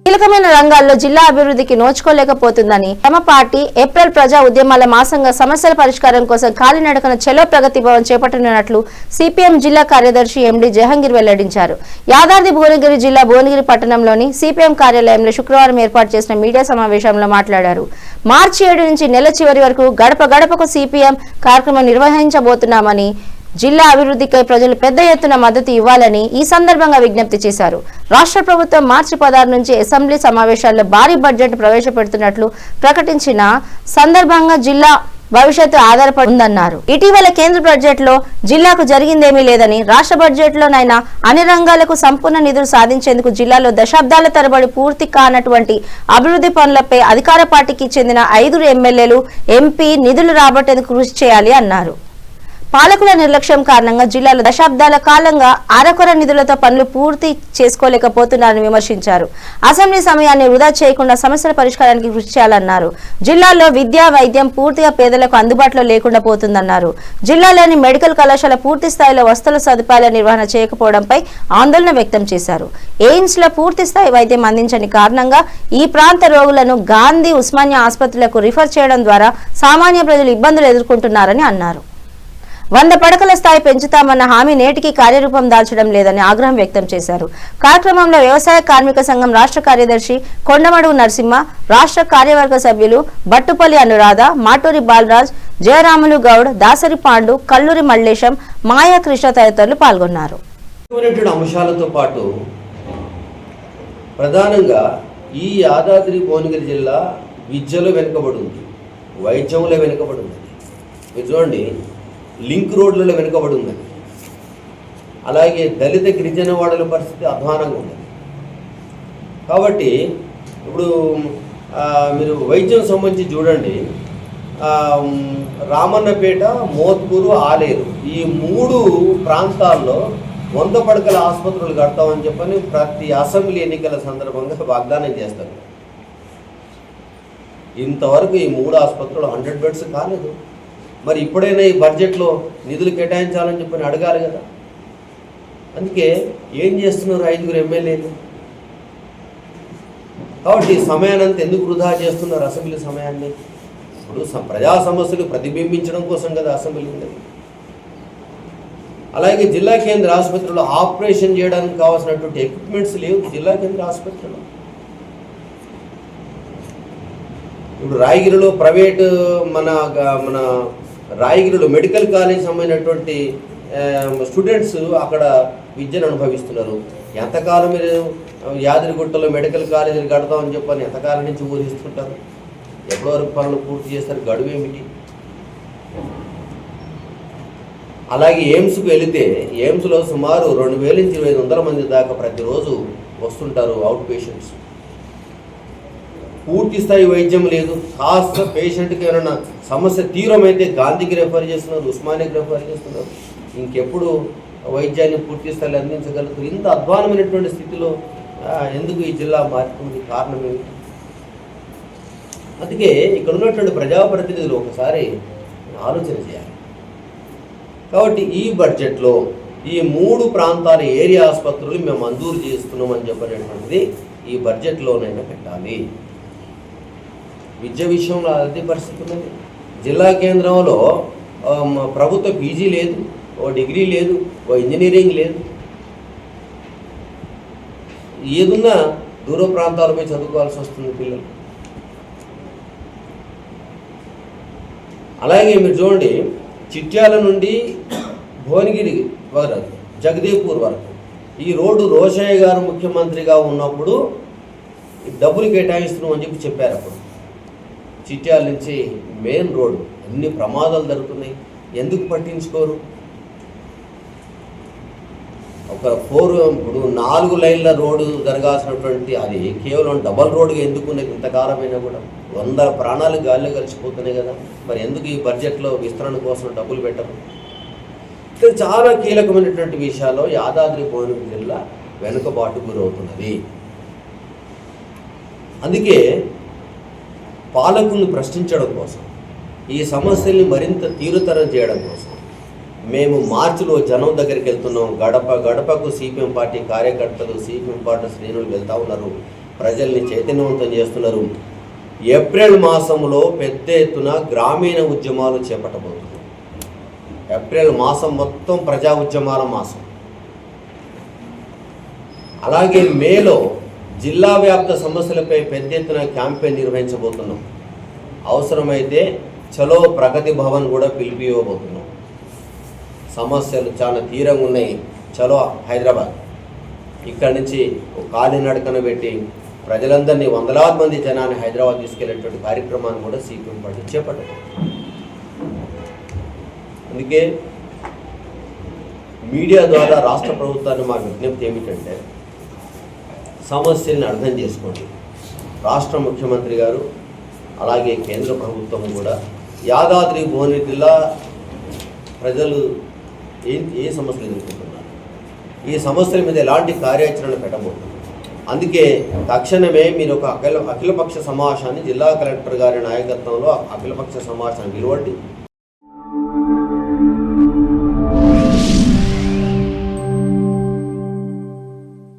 కీలకమైన రంగాల్లో జిల్లా అభివృద్ధికి నోచుకోలేకపోతుందని తమ పార్టీ ఏప్రిల్ ప్రజా ఉద్యమాల మాసంగా సమస్యల పరిష్కారం కోసం కాలినడకన చలో ప్రగతి భవన్ చేపట్టనున్నట్లు సిపిఎం జిల్లా కార్యదర్శి ఎండి జహంగీర్ వెల్లడించారు. యాదాద్రి భువనగిరి జిల్లా భువనగిరి పట్టణంలోని సిపిఎం కార్యాలయంలో శుక్రవారం ఏర్పాటు చేసిన మీడియా సమావేశంలో మాట్లాడారు. మార్చి 7 నుంచి నెల చివరి వరకు గడప గడపకు సిపిఎం కార్యక్రమం నిర్వహించబోతున్నామని, జిల్లా అభివృద్ధికై ప్రజలు పెద్ద ఎత్తున మద్దతు ఇవ్వాలని ఈ సందర్భంగా విజ్ఞప్తి చేశారు. రాష్ట్ర ప్రభుత్వం మార్చి 16 నుంచి అసెంబ్లీ సమావేశాల్లో భారీ బడ్జెట్ ప్రవేశపెడుతున్నట్లు ప్రకటించిన సందర్భంగా జిల్లా భవిష్యత్తు ఆధారపడి ఉందన్నారు. ఇటీవల కేంద్ర బడ్జెట్ లో జిల్లాకు జరిగిందేమీ లేదని, రాష్ట్ర బడ్జెట్ లోనైనా అన్ని రంగాలకు సంపూర్ణ నిధులు సాధించేందుకు జిల్లాలో దశాబ్దాల తరబడి పూర్తి కానటువంటి అభివృద్ధి పనులపై అధికార పార్టీకి చెందిన 5 ఎమ్మెల్యేలు, ఎంపీ నిధులు రాబట్టేందుకు కృషి చేయాలి అన్నారు. పాలకుల నిర్లక్ష్యం కారణంగా జిల్లాలో దశాబ్దాల కాలంగా అరకొర నిధులతో పనులు పూర్తి చేసుకోలేకపోతున్నారని విమర్శించారు. అసెంబ్లీ సమయాన్ని వృధా చేయకుండా సమస్యల పరిష్కారానికి కృషి చేయాలన్నారు. జిల్లాలో విద్యా, వైద్యం పూర్తిగా పేదలకు అందుబాటులో లేకుండా పోతుందన్నారు. జిల్లాలోని మెడికల్ కళాశాల పూర్తి స్థాయిలో వసతుల సదుపాయాల నిర్వహణ చేయకపోవడంపై ఆందోళన వ్యక్తం చేశారు. ఎయిమ్స్ లో పూర్తి స్థాయి వైద్యం అందించని కారణంగా ఈ ప్రాంత రోగులను గాంధీ, ఉస్మానియా ఆసుపత్రులకు రిఫర్ చేయడం ద్వారా సామాన్య ప్రజలు ఇబ్బందులు ఎదుర్కొంటున్నారని అన్నారు. 100 పడకల స్థాయి పెంచుతామన్న హామీ నేటికి కార్యరూపం దాల్చడం లేదని ఆగ్రహం వ్యక్తం చేశారు. కార్యక్రమంలో వ్యవసాయ కార్మిక సంఘం రాష్ట్ర కార్యదర్శి కొండమడుగు నరసింహ, రాష్ట్ర కార్యవర్గ సభ్యులు బట్టుపల్లి అనురాధ, మాటూరి బాలరాజ్, జయరాములు గౌడ్, దాసరి పాండు, కల్లూరి మల్లేశం, మాయా కృష్ణ తదితరులు పాల్గొన్నారు. అంశాలతో పాటు ప్రధానంగా ఈ యాదాద్రి భువనగిరి జిల్లా విద్యలో వెనుకబడి ఉంది, వైద్యంలో వెనుకబడి ఉంది. మీరు చూడండి, లింక్ రోడ్లలో వెనుకబడి ఉన్నది. అలాగే దళిత గిరిజన వాడల పరిస్థితి అధ్వానంగా ఉన్నది. కాబట్టి ఇప్పుడు మీరు వైద్యం సంబంధించి చూడండి, రామన్నపేట, మోత్కూరు, ఆలేరు ఈ 3 ప్రాంతాల్లో 100 పడకల ఆసుపత్రులు కడతామని చెప్పని ప్రతి అసెంబ్లీ ఎన్నికల సందర్భంగా వాగ్దానం చేస్తారు. ఇంతవరకు ఈ 3 ఆసుపత్రులు 100 బెడ్స్ కాలేదు. మరి ఇప్పుడైనా ఈ బడ్జెట్లో నిధులు కేటాయించాలని చెప్పని అడగాలి కదా. అందుకే ఏం చేస్తున్నారు 5 ఎమ్మెల్యేలు? కాబట్టి సమయానంతా ఎందుకు వృధా చేస్తున్నారు అసెంబ్లీ సమయాన్ని? ఇప్పుడు ప్రజా సమస్యలు ప్రతిబింబించడం కోసం కదా అసెంబ్లీ ఉండేది. అలాగే జిల్లా కేంద్ర ఆసుపత్రిలో ఆపరేషన్ చేయడానికి కావాల్సినటువంటి ఎక్విప్మెంట్స్ లేవు జిల్లా కేంద్ర ఆసుపత్రిలో. ఇప్పుడు రాయగిరిలో ప్రైవేటు మన రాయగిరిలో మెడికల్ కాలేజ్ సంబంధించినటువంటి స్టూడెంట్స్ అక్కడ విద్యను అనుభవిస్తున్నారు. ఎంతకాలం మీరు యాదగిరిగుట్టలో మెడికల్ కాలేజీలు కడతామని చెప్పని ఎంతకాలం నుంచి ఊహిస్తుంటారు? ఎప్పటి వరకు పనులు పూర్తి చేస్తారు? గడువు ఏమిటి? అలాగే ఎయిమ్స్కి వెళితే ఎయిమ్స్లో సుమారు 2000 నుంచి 2500 మంది దాకా ప్రతిరోజు వస్తుంటారు అవుట్ పేషెంట్స్. పూర్తి స్థాయి వైద్యం లేదు. కాస్త పేషెంట్కి ఏమైనా సమస్య తీవ్రమైతే గాంధీకి రెఫర్ చేస్తున్నారు, ఉస్మానియాకి రెఫర్ చేస్తున్నారు. ఇంకెప్పుడు వైద్యాన్ని పూర్తి స్థాయిలో అందించగలుగుతారు? ఇంత అధ్వానమైనటువంటి స్థితిలో ఎందుకు ఈ జిల్లా మారుతుంది? కారణం ఏమిటి? అందుకే ఇక్కడ ఉన్నటువంటి ప్రజాప్రతినిధులు ఒకసారి ఆలోచన చేయాలి. కాబట్టి ఈ బడ్జెట్లో ఈ 3 ప్రాంతాల ఏరియా ఆసుపత్రులు మేము మంజూరు చేస్తున్నామని చెప్పనేటువంటిది ఈ బడ్జెట్లోనైనా పెట్టాలి. విద్య విషయంలో అదే పరిస్థితి ఉన్నది. జిల్లా కేంద్రంలో ప్రభుత్వ పీజీ లేదు, ఓ డిగ్రీ లేదు, ఓ ఇంజనీరింగ్ లేదు. ఏదున్నా దూర ప్రాంతాలపై చదువుకోవాల్సి వస్తుంది పిల్లలు. అలాగే మీరు చూడండి, చిట్యాల నుండి భువనగిరి వరకు, జగదేవ్పూర్ వరకు ఈ రోడ్డు రోషయ్య గారు ముఖ్యమంత్రిగా ఉన్నప్పుడు డబ్బులు కేటాయిస్తున్నాం అని చెప్పారు. అప్పుడు చిట్యాల నుంచి మెయిన్ రోడ్డు అన్ని ప్రమాదాలు జరుగుతున్నాయి. ఎందుకు పట్టించుకోరు? ఇప్పుడు 4 లైన్ల రోడ్డు జరగాల్సినటువంటి అది కేవలం డబల్ రోడ్డుగా ఎందుకున్నది? ఇంతకాలమైనా కూడా 100 ప్రాణాలు గాల్లో కలిసిపోతున్నాయి కదా. మరి ఎందుకు ఈ బడ్జెట్లో విస్తరణ కోసం డబ్బులు పెట్టరు? చాలా కీలకమైనటువంటి విషయాల్లో యాదాద్రి భువనగిరి జిల్లా వెనుకబాటు గురవుతున్నది. అందుకే పాలకులను ప్రశ్నించడం కోసం, ఈ సమస్యల్ని మరింత తీవ్రతరం చేయడం కోసం మేము మార్చిలో జనం దగ్గరికి వెళ్తున్నాం, గడప గడపకు సిపిఎం పార్టీ కార్యకర్తలు, సిపిఎం పార్టీ శ్రేణులు వెళ్తూ ఉన్నారు, ప్రజల్ని చైతన్యవంతం చేస్తున్నారు. ఏప్రిల్ మాసంలో పెద్ద ఎత్తున గ్రామీణ ఉద్యమాలు చేపట్టబోతున్నాం. ఏప్రిల్ మాసం మొత్తం ప్రజా ఉద్యమాల మాసం. అలాగే మేలో జిల్లా వ్యాప్త సమస్యలపై పెద్ద ఎత్తున క్యాంపెయిన్ నిర్వహించబోతున్నాం. అవసరమైతే చలో ప్రగతి భవన్ కూడా పిలిపివ్వబోతున్నాం. సమస్యలు చాలా తీవ్రంగా ఉన్నాయి, చలో హైదరాబాద్, ఇక్కడి నుంచి కాలినడకన పెట్టి ప్రజలందరినీ వందలాది మంది జనాన్ని హైదరాబాద్ తీసుకెళ్లేటువంటి కార్యక్రమాన్ని కూడా సిపిఎం పార్టీ చేపట్టారు. అందుకే మీడియా ద్వారా రాష్ట్ర ప్రభుత్వాన్ని మా విజ్ఞప్తి ఏమిటంటే, సమస్యల్ని అర్థం చేసుకోండి. రాష్ట్ర ముఖ్యమంత్రి గారు అలాగే కేంద్ర ప్రభుత్వం కూడా యాదాద్రి భువనగిరి జిల్లా ప్రజలు ఏ సమస్యలు ఎదుర్కొంటున్నారు, ఈ సమస్యల మీద ఎలాంటి కార్యాచరణ పెట్టబోతున్నారు. అందుకే తక్షణమే మీరు ఒక అఖిలపక్ష సమావేశాన్ని జిల్లా కలెక్టర్ గారి నాయకత్వంలో అఖిలపక్ష సమావేశాన్ని పిలువండి.